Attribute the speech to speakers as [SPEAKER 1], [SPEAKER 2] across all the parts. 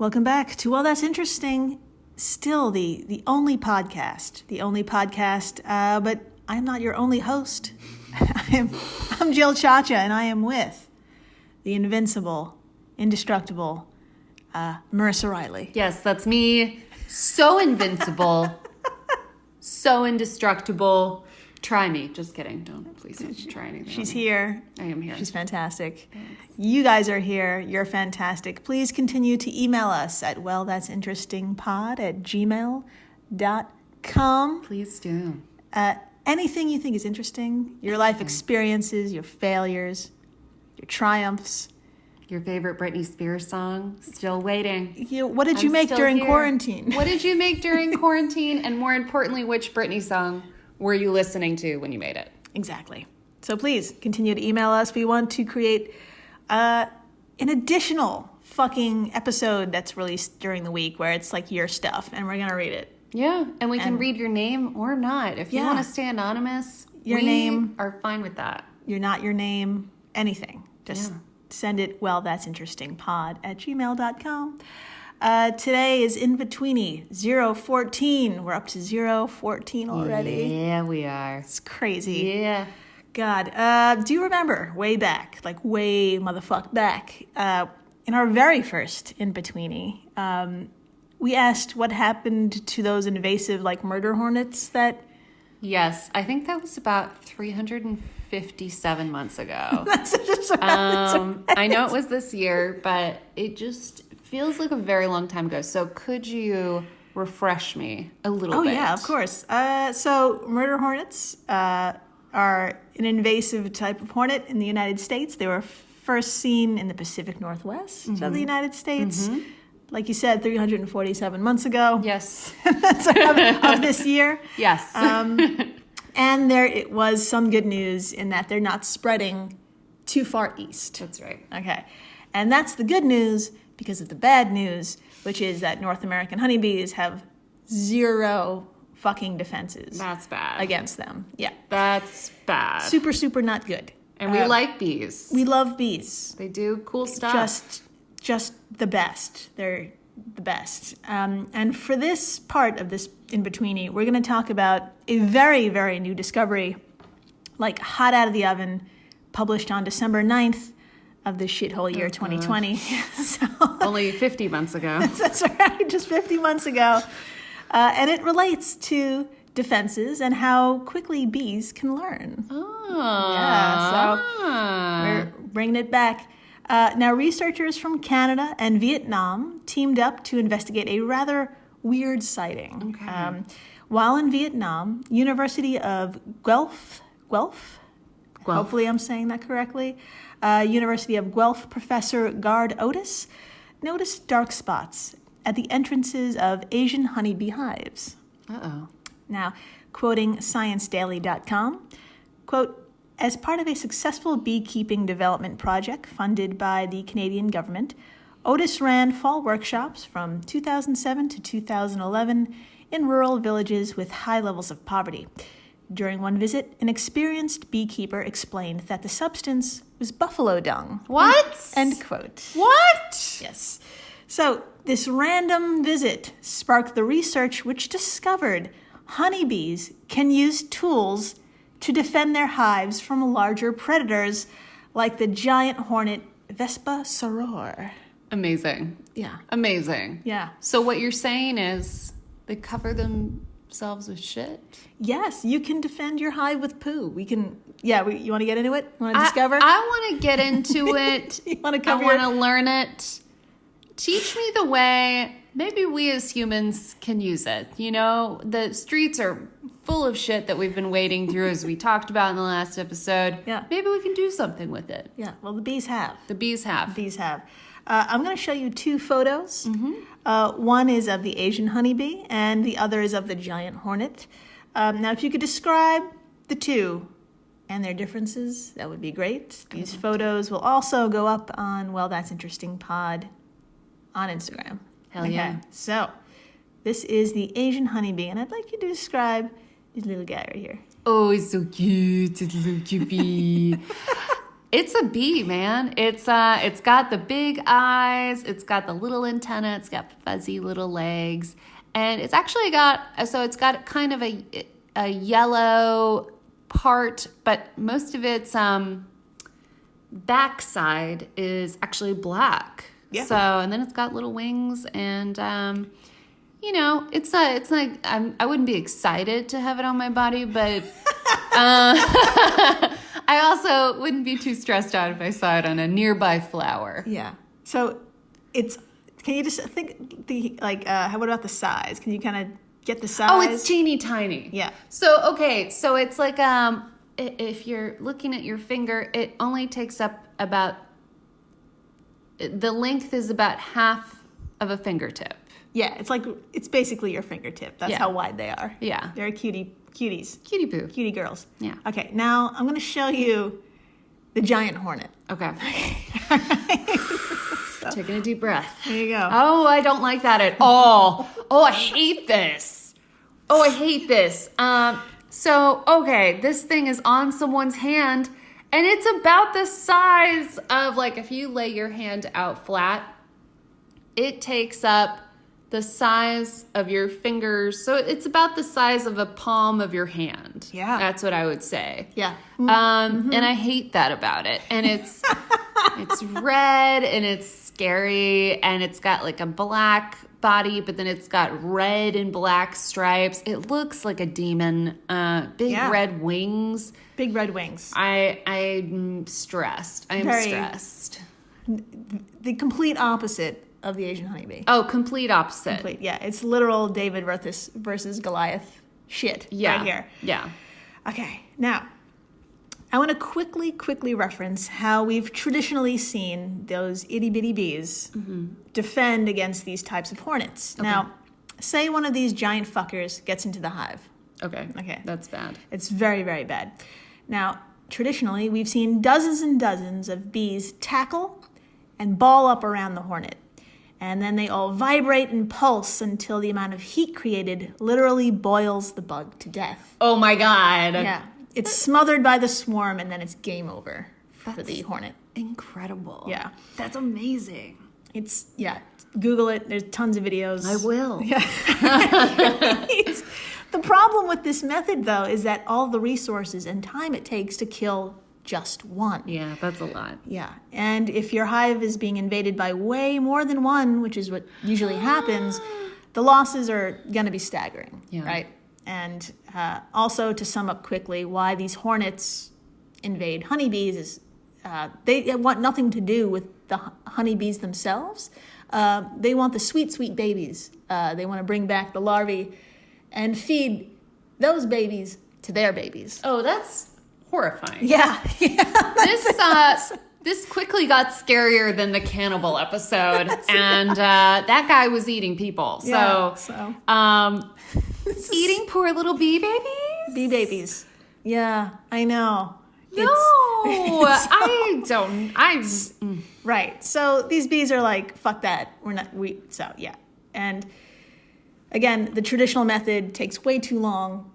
[SPEAKER 1] Welcome back to Well, That's Interesting. Still the only podcast, but I'm not your only host. I'm Jill Chacha, and I am with the invincible, indestructible Marissa Riley.
[SPEAKER 2] Yes, that's me. So invincible, so indestructible. Try me. Just kidding. Please don't try anything.
[SPEAKER 1] She's here.
[SPEAKER 2] I am here.
[SPEAKER 1] She's fantastic.
[SPEAKER 2] Thanks.
[SPEAKER 1] You guys are here. You're fantastic. Please continue to email us at wellthatsinterestingpod@gmail.com.
[SPEAKER 2] Please do.
[SPEAKER 1] Anything you think is interesting, your life experiences, your failures, your triumphs.
[SPEAKER 2] Your favorite Britney Spears song? Still waiting.
[SPEAKER 1] What did you make during quarantine?
[SPEAKER 2] What did you make during quarantine? And more importantly, which Britney song were you listening to when you made it?
[SPEAKER 1] Exactly. So please continue to email us. We want to create an additional fucking episode that's released during the week where it's like your stuff and we're going to read it.
[SPEAKER 2] Yeah, and we can read your name or not. If you want to stay anonymous, we are fine with that.
[SPEAKER 1] You're not your name, anything. Just send it, wellthatsinterestingpod@gmail.com. Today is In-Betweeni 014. We're up to 014 already.
[SPEAKER 2] Yeah, we are.
[SPEAKER 1] It's crazy.
[SPEAKER 2] Yeah.
[SPEAKER 1] God, do you remember way back, like way motherfuck back, in our very first In-Betweeni, we asked what happened to those invasive like murder hornets that...
[SPEAKER 2] Yes, I think that was about 357 months ago.
[SPEAKER 1] That's just
[SPEAKER 2] I know it was this year, but it just feels like a very long time ago. So could you refresh me a little bit?
[SPEAKER 1] Oh, yeah, of course. So murder hornets are an invasive type of hornet in the United States. They were first seen in the Pacific Northwest of the United States. Mm-hmm. Like you said, 347 months ago.
[SPEAKER 2] Yes.
[SPEAKER 1] of this year.
[SPEAKER 2] Yes.
[SPEAKER 1] And there was some good news in that they're not spreading too far east.
[SPEAKER 2] That's right.
[SPEAKER 1] Okay. And that's the good news because of the bad news, which is that North American honeybees have zero fucking defenses.
[SPEAKER 2] That's bad.
[SPEAKER 1] Against them. Yeah.
[SPEAKER 2] That's bad.
[SPEAKER 1] Super, super not good.
[SPEAKER 2] And we like bees.
[SPEAKER 1] We love bees.
[SPEAKER 2] They do cool stuff.
[SPEAKER 1] Just the best. They're the best. And for this part of this In-Betweeni, we're going to talk about a very, very new discovery, like hot out of the oven, published on December 9th of this shithole year 2020. So,
[SPEAKER 2] only 50 months ago.
[SPEAKER 1] That's right, just 50 months ago. And it relates to defenses and how quickly bees can learn.
[SPEAKER 2] Oh.
[SPEAKER 1] Yeah, so we're bringing it back. Now, researchers from Canada and Vietnam teamed up to investigate a rather weird sighting.
[SPEAKER 2] Okay.
[SPEAKER 1] While in Vietnam, University of Guelph, hopefully I'm saying that correctly, University of Guelph professor Gard Otis noticed dark spots at the entrances of Asian honeybee hives.
[SPEAKER 2] Uh-oh.
[SPEAKER 1] Now, quoting ScienceDaily.com, quote, as part of a successful beekeeping development project funded by the Canadian government, Otis ran fall workshops from 2007 to 2011 in rural villages with high levels of poverty. During one visit, an experienced beekeeper explained that the substance was buffalo dung.
[SPEAKER 2] What?
[SPEAKER 1] End quote.
[SPEAKER 2] What?
[SPEAKER 1] Yes. So this random visit sparked the research which discovered honeybees can use tools to defend their hives from larger predators like the giant hornet Vespa soror.
[SPEAKER 2] Amazing.
[SPEAKER 1] Yeah.
[SPEAKER 2] Amazing.
[SPEAKER 1] Yeah.
[SPEAKER 2] So what you're saying is they cover themselves with shit?
[SPEAKER 1] Yes, you can defend your hive with poo. You want to get into it? You want to discover?
[SPEAKER 2] I want to get into it.
[SPEAKER 1] You want to cover
[SPEAKER 2] I want to learn it. Teach me the way maybe we as humans can use it. You know, the streets are full of shit that we've been wading through as we talked about in the last episode.
[SPEAKER 1] Yeah.
[SPEAKER 2] Maybe we can do something with it.
[SPEAKER 1] Yeah, well, the bees have. I'm going to show you two photos. Mm-hmm. One is of the Asian honeybee, and the other is of the giant hornet. Now, if you could describe the two and their differences, that would be great. These photos will also go up on Well, That's Interesting Pod on Instagram.
[SPEAKER 2] Hell yeah.
[SPEAKER 1] Okay, so this is the Asian honeybee, and I'd like you to describe this little guy right here.
[SPEAKER 2] Oh, he's so cute. It's a little cute bee. It's a bee, man. It's got the big eyes. It's got the little antenna. It's got fuzzy little legs, and it's actually got kind of a yellow part, but most of its backside is actually black.
[SPEAKER 1] Yeah.
[SPEAKER 2] So, and then it's got little wings, and it's like I wouldn't be excited to have it on my body, but I also wouldn't be too stressed out if I saw it on a nearby flower.
[SPEAKER 1] Yeah. So can you just think what about the size? Can you kind of get the size?
[SPEAKER 2] Oh, it's teeny tiny.
[SPEAKER 1] Yeah.
[SPEAKER 2] So, okay. So it's like, if you're looking at your finger, it only takes up the length is about half of a fingertip.
[SPEAKER 1] Yeah. It's basically your fingertip. That's how wide they are.
[SPEAKER 2] Yeah.
[SPEAKER 1] They're cuties.
[SPEAKER 2] Cutie poo.
[SPEAKER 1] Cutie girls.
[SPEAKER 2] Yeah.
[SPEAKER 1] Okay. Now I'm going to show you the giant hornet.
[SPEAKER 2] Okay. Taking a deep breath.
[SPEAKER 1] There you go.
[SPEAKER 2] Oh, I don't like that at all. Oh, I hate this. So, okay, this thing is on someone's hand, and it's about the size of, like, if you lay your hand out flat, it takes up the size of your fingers. So it's about the size of a palm of your hand.
[SPEAKER 1] Yeah.
[SPEAKER 2] That's what I would say.
[SPEAKER 1] Yeah.
[SPEAKER 2] And I hate that about it. And it's red, and it's scary, and it's got like a black body, but then it's got red and black stripes. It looks like a demon. Big red wings.
[SPEAKER 1] Big red wings.
[SPEAKER 2] I'm stressed. I am stressed.
[SPEAKER 1] The complete opposite of the Asian honeybee.
[SPEAKER 2] Oh, complete opposite.
[SPEAKER 1] Yeah. It's literal David versus Goliath shit right here.
[SPEAKER 2] Yeah.
[SPEAKER 1] Okay. Now, I want to quickly reference how we've traditionally seen those itty-bitty bees defend against these types of hornets. Okay. Now, say one of these giant fuckers gets into the hive.
[SPEAKER 2] Okay. That's bad.
[SPEAKER 1] It's very, very bad. Now, traditionally, we've seen dozens and dozens of bees tackle and ball up around the hornet. And then they all vibrate and pulse until the amount of heat created literally boils the bug to death.
[SPEAKER 2] Oh my God.
[SPEAKER 1] Yeah. It's smothered by the swarm, and then it's game over for the hornet.
[SPEAKER 2] Incredible.
[SPEAKER 1] Yeah.
[SPEAKER 2] That's amazing.
[SPEAKER 1] Google it. There's tons of videos.
[SPEAKER 2] I will.
[SPEAKER 1] Yeah. The problem with this method, though, is that all the resources and time it takes to kill just one.
[SPEAKER 2] Yeah, that's a lot.
[SPEAKER 1] Yeah. And if your hive is being invaded by way more than one, which is what usually happens, the losses are going to be staggering, right? And also, to sum up quickly, why these hornets invade honeybees is they want nothing to do with the honeybees themselves. They want the sweet, sweet babies. They want to bring back the larvae and feed those babies to their babies.
[SPEAKER 2] Oh, that's horrifying.
[SPEAKER 1] Yeah.
[SPEAKER 2] This quickly got scarier than the cannibal episode, and that guy was eating people. Eating poor little bee babies?
[SPEAKER 1] Bee babies. Yeah, I know.
[SPEAKER 2] No, I don't.
[SPEAKER 1] Right. So these bees are like, fuck that. And again, the traditional method takes way too long,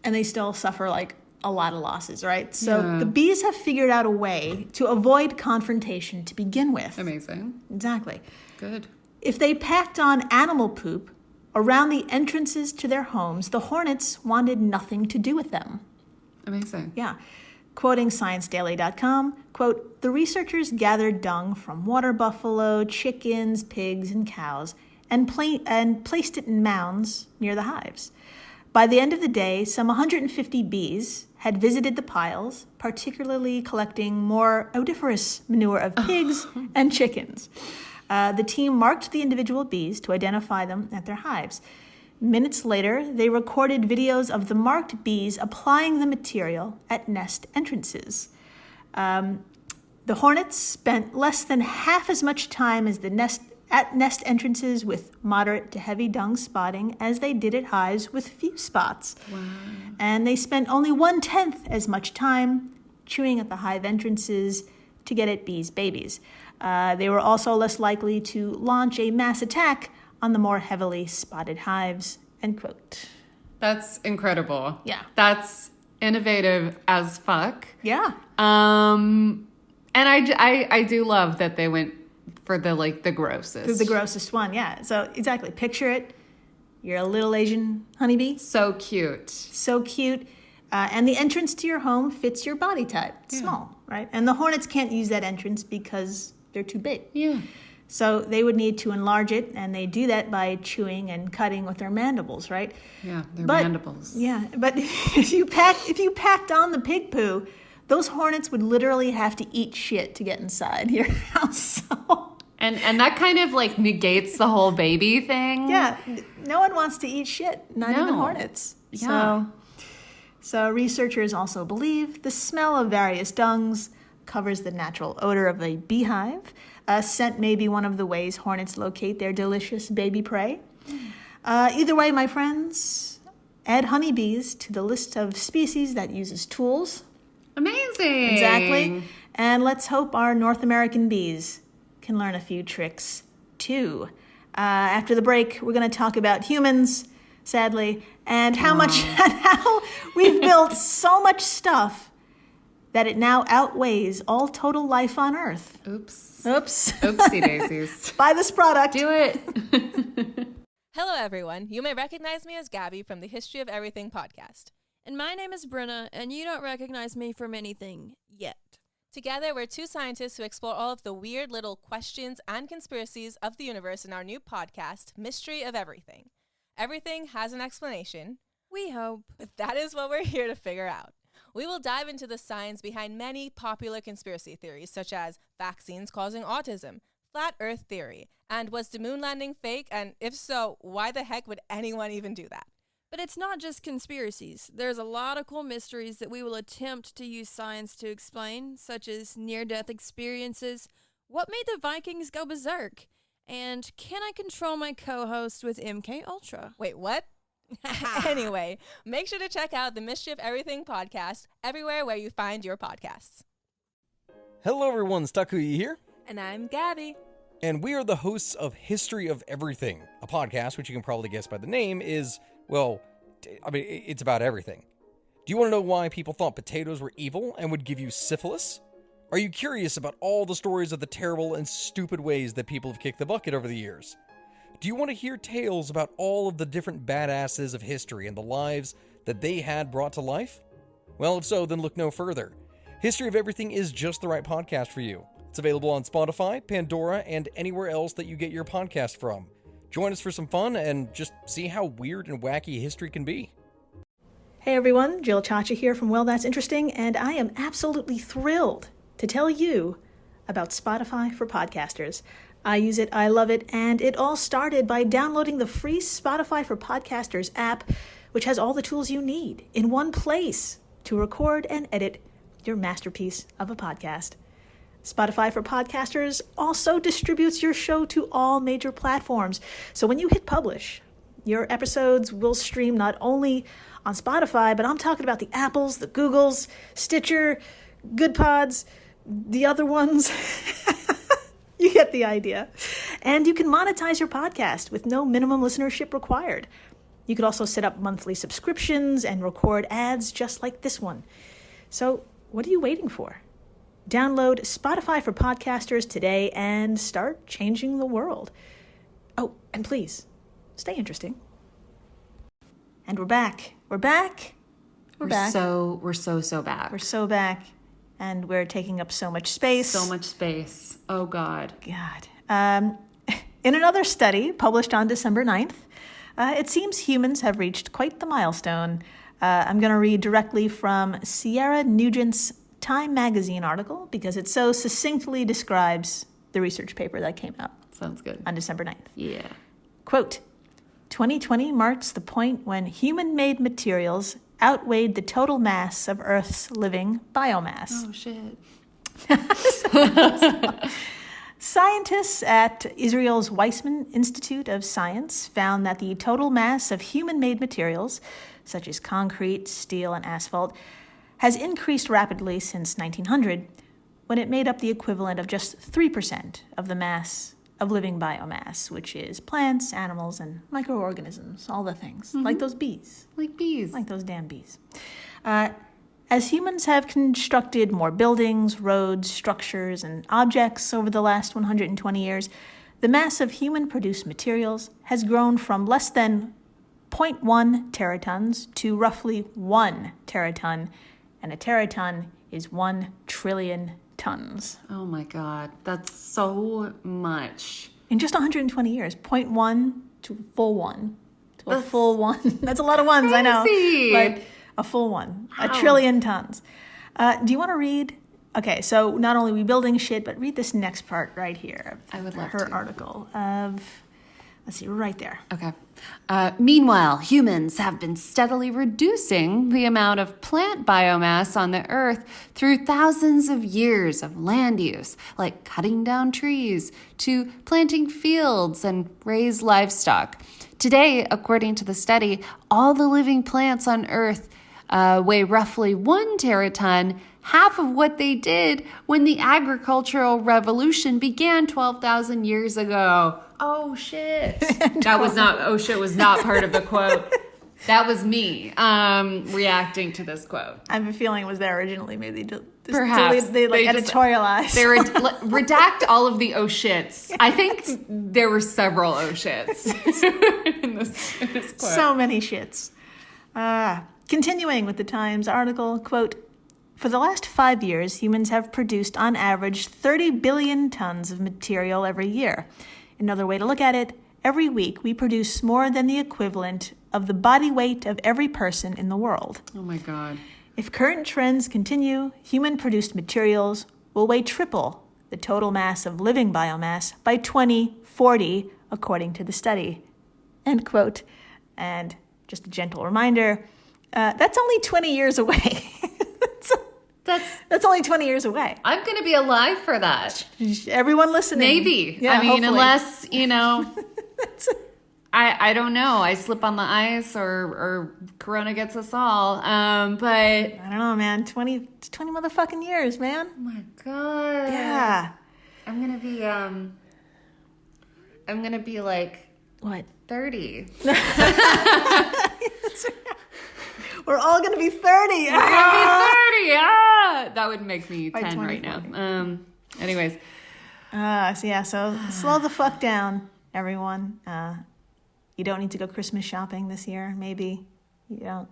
[SPEAKER 1] and they still suffer like a lot of losses, right? So the bees have figured out a way to avoid confrontation to begin with.
[SPEAKER 2] Amazing.
[SPEAKER 1] Exactly.
[SPEAKER 2] Good.
[SPEAKER 1] If they packed on animal poop around the entrances to their homes, the hornets wanted nothing to do with them.
[SPEAKER 2] Amazing.
[SPEAKER 1] Yeah. Quoting ScienceDaily.com, quote, the researchers gathered dung from water buffalo, chickens, pigs, and cows and placed it in mounds near the hives. By the end of the day, some 150 bees had visited the piles, particularly collecting more odoriferous manure of pigs and chickens. The team marked the individual bees to identify them at their hives. Minutes later, they recorded videos of the marked bees applying the material at nest entrances. The hornets spent less than half as much time as at nest entrances with moderate to heavy dung spotting as they did at hives with few spots.
[SPEAKER 2] Wow.
[SPEAKER 1] And they spent only 1/10 as much time chewing at the hive entrances to get at bees' babies. They were also less likely to launch a mass attack on the more heavily spotted hives, end quote.
[SPEAKER 2] That's incredible.
[SPEAKER 1] Yeah.
[SPEAKER 2] That's innovative as fuck.
[SPEAKER 1] Yeah.
[SPEAKER 2] And I do love that they went for the grossest.
[SPEAKER 1] The grossest one, yeah. So exactly, picture it. You're a little Asian honeybee.
[SPEAKER 2] So cute.
[SPEAKER 1] So cute. And the entrance to your home fits your body type. It's small, right? And the hornets can't use that entrance because they're too big.
[SPEAKER 2] Yeah.
[SPEAKER 1] So they would need to enlarge it, and they do that by chewing and cutting with their mandibles, right?
[SPEAKER 2] Yeah, their mandibles.
[SPEAKER 1] Yeah, but if you packed on the pig poo, those hornets would literally have to eat shit to get inside your house.
[SPEAKER 2] And that kind of negates the whole baby thing.
[SPEAKER 1] Yeah, no one wants to eat shit, not even hornets.
[SPEAKER 2] Yeah.
[SPEAKER 1] So researchers also believe the smell of various dungs covers the natural odor of a beehive. Scent may be one of the ways hornets locate their delicious baby prey. Either way, my friends, add honeybees to the list of species that uses tools.
[SPEAKER 2] Amazing.
[SPEAKER 1] Exactly. And let's hope our North American bees can learn a few tricks too. After the break, we're going to talk about humans, sadly, and how we've built so much stuff that it now outweighs all total life on Earth.
[SPEAKER 2] Oops.
[SPEAKER 1] Oopsie
[SPEAKER 2] daisies.
[SPEAKER 1] Buy this product.
[SPEAKER 2] Do it.
[SPEAKER 3] Hello, everyone. You may recognize me as Gabby from the History of Everything podcast.
[SPEAKER 4] And my name is Brenna, and you don't recognize me from anything yet.
[SPEAKER 3] Together, we're two scientists who explore all of the weird little questions and conspiracies of the universe in our new podcast, Mystery of Everything. Everything has an explanation.
[SPEAKER 4] We hope.
[SPEAKER 3] But that is what we're here to figure out. We will dive into the science behind many popular conspiracy theories, such as vaccines causing autism, flat earth theory, and was the moon landing fake? And if so, why the heck would anyone even do that?
[SPEAKER 4] But it's not just conspiracies. There's a lot of cool mysteries that we will attempt to use science to explain, such as near-death experiences, what made the Vikings go berserk, and can I control my co-host with MK Ultra?
[SPEAKER 3] Wait, what? Anyway, make sure to check out the Mystery of Everything podcast everywhere where you find your podcasts.
[SPEAKER 5] Hello everyone, Stakuyi here.
[SPEAKER 3] And I'm Gabby.
[SPEAKER 5] And we are the hosts of History of Everything, a podcast which you can probably guess by the name is, well, it's about everything. Do you want to know why people thought potatoes were evil and would give you syphilis? Are you curious about all the stories of the terrible and stupid ways that people have kicked the bucket over the years? Do you want to hear tales about all of the different badasses of history and the lives that they had brought to life? Well, if so, then look no further. History of Everything is just the right podcast for you. It's available on Spotify, Pandora, and anywhere else that you get your podcast from. Join us for some fun and just see how weird and wacky history can be.
[SPEAKER 1] Hey everyone, Jill Chacha here from Well, That's Interesting, and I am absolutely thrilled to tell you about Spotify for podcasters. I use it, I love it, and it all started by downloading the free Spotify for Podcasters app, which has all the tools you need in one place to record and edit your masterpiece of a podcast. Spotify for Podcasters also distributes your show to all major platforms. So when you hit publish, your episodes will stream not only on Spotify, but I'm talking about the Apples, the Googles, Stitcher, Good Pods, the other ones. You get the idea. And you can monetize your podcast with no minimum listenership required. You could also set up monthly subscriptions and record ads just like this one. So what are you waiting for? Download Spotify for Podcasters today and start changing the world. Oh, and please, stay interesting. And we're back. We're back. We're back.
[SPEAKER 2] We're so back.
[SPEAKER 1] We're so back. And we're taking up so much space.
[SPEAKER 2] So much space. Oh, God.
[SPEAKER 1] God. In another study published on December 9th, it seems humans have reached quite the milestone. I'm going to read directly from Sierra Nugent's Time magazine article because it so succinctly describes the research paper that came out.
[SPEAKER 2] Sounds good.
[SPEAKER 1] On December 9th.
[SPEAKER 2] Yeah.
[SPEAKER 1] Quote, 2020 marks the point when human-made materials outweighed the total mass of Earth's living biomass.
[SPEAKER 2] Oh, shit.
[SPEAKER 1] Scientists at Israel's Weizmann Institute of Science found that the total mass of human-made materials, such as concrete, steel, and asphalt, has increased rapidly since 1900, when it made up the equivalent of just 3% of the mass of living biomass, which is plants, animals, and microorganisms, all the things, like those bees.
[SPEAKER 2] Like bees.
[SPEAKER 1] Like those damn bees. as humans have constructed more buildings, roads, structures, and objects over the last 120 years, the mass of human-produced materials has grown from less than 0.1 teratons to roughly 1 teraton, and a teraton is 1 trillion tons.
[SPEAKER 2] Oh my God, that's so much.
[SPEAKER 1] In just 120 years, 0.1 to full 1. To a full 1. That's a lot of ones, I know.
[SPEAKER 2] Crazy.
[SPEAKER 1] But a full 1.
[SPEAKER 2] Wow.
[SPEAKER 1] A trillion tons. Do you want to read? Okay, so not only are we building shit, but read this next part right here.
[SPEAKER 2] I would love
[SPEAKER 1] her
[SPEAKER 2] to.
[SPEAKER 1] article of, let's see, right there.
[SPEAKER 2] Okay. Meanwhile, humans have been steadily reducing the amount of plant biomass on the earth through thousands of years of land use, like cutting down trees, to planting fields and raise livestock. Today, according to the study, all the living plants on earth weigh roughly 1 teraton, half of what they did when the agricultural revolution began 12,000 years ago. Oh shit. That was not, oh shit was not part of the quote. That was me reacting to this quote.
[SPEAKER 1] I have a feeling it was there originally. Maybe they
[SPEAKER 2] Perhaps.
[SPEAKER 1] they editorialized.
[SPEAKER 2] They redact all of the oh shits. I think there were several oh shits in this quote.
[SPEAKER 1] So many shits. Continuing with the Times article, quote, for the last 5 years, humans have produced on average 30 billion tons of material every year. Another way to look at it, every week we produce more than the equivalent of the body weight of every person in the world.
[SPEAKER 2] Oh my God.
[SPEAKER 1] If current trends continue, human-produced materials will weigh triple the total mass of living biomass by 2040, according to the study. End quote. And just a gentle reminder, that's only 20 years away. That's only 20 years away.
[SPEAKER 2] I'm going to be alive for that.
[SPEAKER 1] Everyone listening.
[SPEAKER 2] Maybe.
[SPEAKER 1] Yeah,
[SPEAKER 2] I mean,
[SPEAKER 1] hopefully.
[SPEAKER 2] unless, I don't know. I slip on the ice or Corona gets us all. But
[SPEAKER 1] I don't know, man. 20 motherfucking years, man.
[SPEAKER 2] oh my God.
[SPEAKER 1] Yeah.
[SPEAKER 2] I'm going to be like
[SPEAKER 1] What?
[SPEAKER 2] 30.
[SPEAKER 1] We're all going to be 30.
[SPEAKER 2] I'm gonna be 30. That would make me
[SPEAKER 1] By
[SPEAKER 2] 10 right now. Anyways.
[SPEAKER 1] So slow the fuck down, everyone. You don't need to go Christmas shopping this year, maybe. You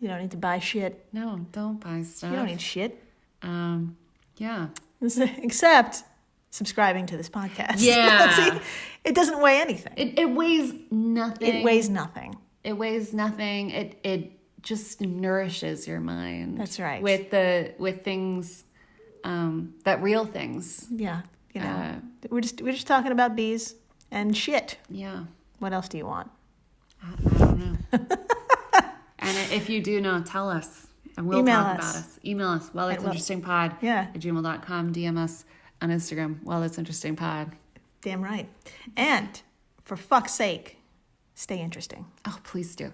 [SPEAKER 1] don't need to buy shit.
[SPEAKER 2] No, don't buy stuff.
[SPEAKER 1] You don't need shit.
[SPEAKER 2] Yeah.
[SPEAKER 1] Except subscribing to this podcast.
[SPEAKER 2] Yeah.
[SPEAKER 1] See, it doesn't weigh anything.
[SPEAKER 2] It weighs nothing.
[SPEAKER 1] It weighs nothing.
[SPEAKER 2] It weighs nothing. It just nourishes your mind.
[SPEAKER 1] That's right.
[SPEAKER 2] With things, that real things.
[SPEAKER 1] Yeah. We're just talking about bees and shit.
[SPEAKER 2] Yeah.
[SPEAKER 1] What else do you want?
[SPEAKER 2] I don't know. And if you do know, tell us. And we'll
[SPEAKER 1] Email
[SPEAKER 2] talk
[SPEAKER 1] us.
[SPEAKER 2] about us. Email us. Wellthatsinterestingpod
[SPEAKER 1] Yeah.
[SPEAKER 2] at gmail.com. DM us on Instagram. Wellthatsinterestingpod.
[SPEAKER 1] Damn right. And for fuck's sake, stay interesting.
[SPEAKER 2] Oh, please do.